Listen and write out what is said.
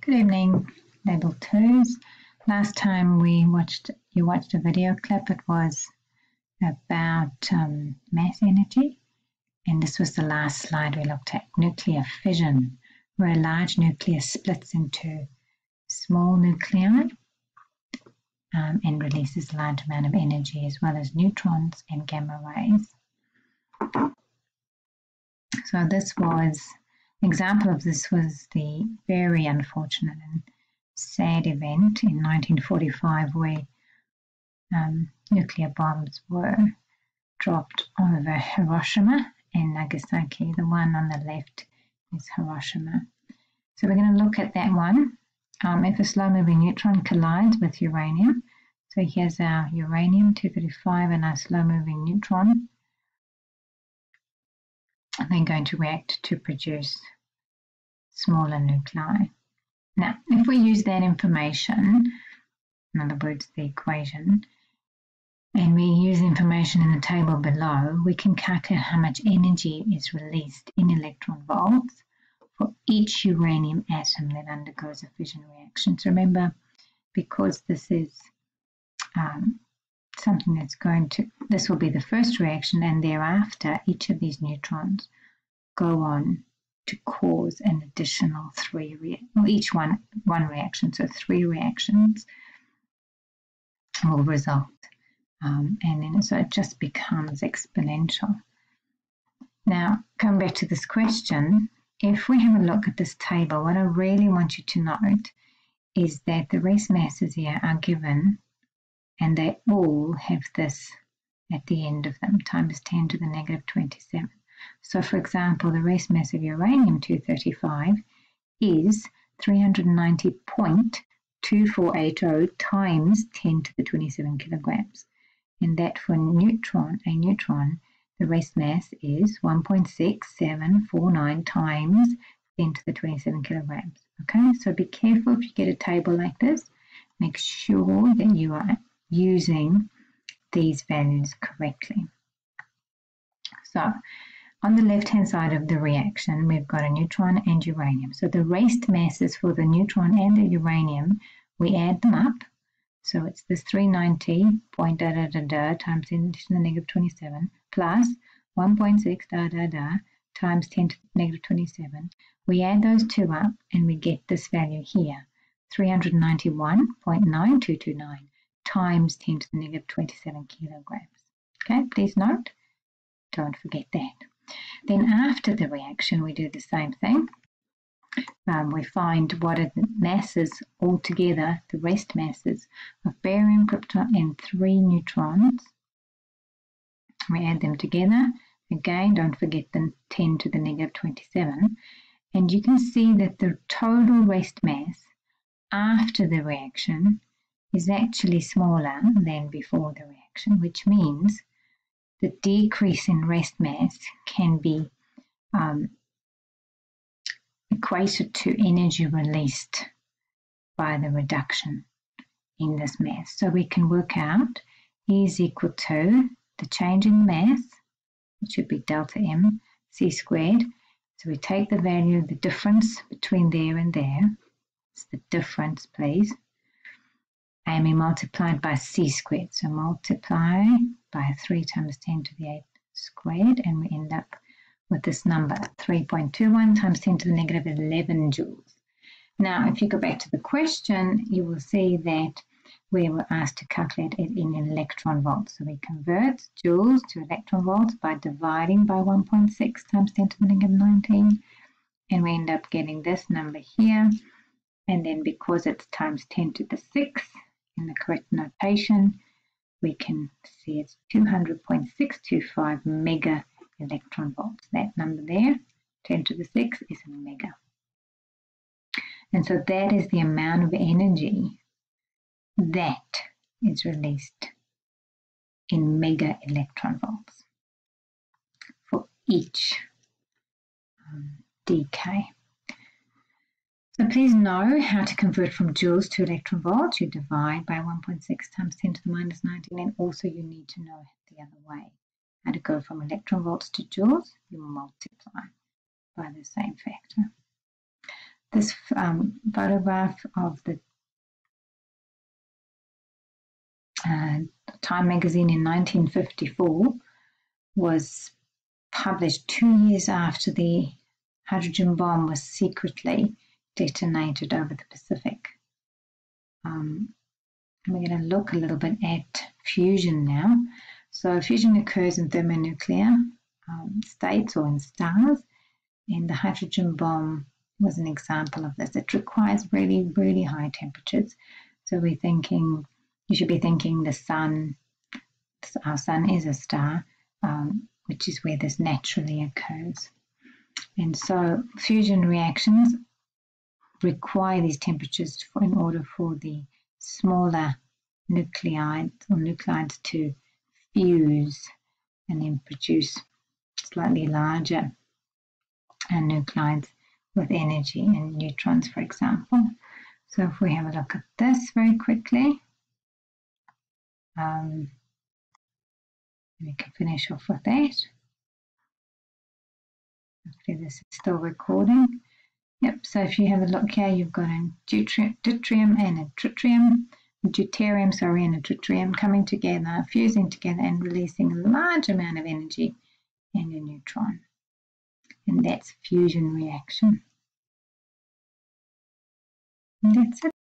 Good evening, Level 2s. Last time you watched a video clip. It was about mass energy, and this was the last slide we looked at, nuclear fission, where a large nucleus splits into small nuclei and releases a large amount of energy, as well as neutrons and gamma rays. So this was an example of this was the very unfortunate and sad event in 1945 where nuclear bombs were dropped over Hiroshima and Nagasaki. The one on the left is Hiroshima. So we're going to look at that one. If a slow-moving neutron collides with uranium, so here's our uranium-235 and our slow-moving neutron, and they're going to react to produce smaller nuclei. Now, if we use that information, in other words, the equation, and we use the information in the table below, we can calculate how much energy is released in electron volts for each uranium atom that undergoes a fission reaction. So remember, because this is something that's this will be the first reaction, and thereafter each of these neutrons go on to cause an additional each one reaction, so 3 reactions will result. And then so it just becomes exponential. Now, coming back to this question, if we have a look at this table, what I really want you to note is that the rest masses here are given, and they all have this at the end of them, times 10 to the negative 27. So, for example, the rest mass of uranium-235 is 390.2480 times 10 to the 27 kilograms. And that for a neutron, the rest mass is 1.6749 times 10 to the 27 kilograms. Okay, so be careful if you get a table like this. Make sure that you are using these values correctly. So, on the left-hand side of the reaction, we've got a neutron and uranium. So the rest masses for the neutron and the uranium, we add them up. So it's this 390 point times 10 to the negative 27 plus 1.6 times 10 to the negative 27. We add those two up and we get this value here, 391.9229 times 10 to the negative 27 kilograms. Okay, please note, don't forget that. Then after the reaction, we do the same thing. We find what are the masses altogether, the rest masses of barium, krypton, and 3 neutrons. We add them together. Again, don't forget the 10 to the negative 27. And you can see that the total rest mass after the reaction is actually smaller than before the reaction, which means the decrease in rest mass can be equated to energy released by the reduction in this mass. So we can work out E is equal to the change in mass, which should be delta M C squared. So we take the value, the difference between there and there, it's the difference, please, and we multiply it by C squared. So multiply by 3 times 10 to the 8 squared, and we end up with this number, 3.21 times 10 to the negative 11 joules. Now, if you go back to the question, you will see that we were asked to calculate it in electron volts. So we convert joules to electron volts by dividing by 1.6 times 10 to the negative 19, and we end up getting this number here. And then because it's times 10 to the 6 in the correct notation, we can see it's 200.625 mega electron volts. That number there, 10 to the 6, is a mega. And so that is the amount of energy that is released in mega electron volts for each decay. So please know how to convert from joules to electron volts. You divide by 1.6 times 10 to the minus 19, and also you need to know the other way. How to go from electron volts to joules, you multiply by the same factor. This photograph of the Time magazine in 1954 was published 2 years after the hydrogen bomb was secretly detonated over the Pacific. We're going to look a little bit at fusion now. So fusion occurs in thermonuclear states or in stars, and the hydrogen bomb was an example of this. It requires really, really high temperatures. So we're thinking, you should be thinking the sun, our sun is a star, which is where this naturally occurs. And so fusion reactions require these temperatures in order for the smaller nuclides to fuse and then produce slightly larger nuclides with energy and neutrons, for example. So if we have a look at this very quickly, we can finish off with that. Hopefully this is still recording. Yep, so if you have a look here, you've got a deuterium and a tritium, deuterium, and a tritium coming together, fusing together and releasing a large amount of energy and a neutron. And that's fusion reaction. And that's it.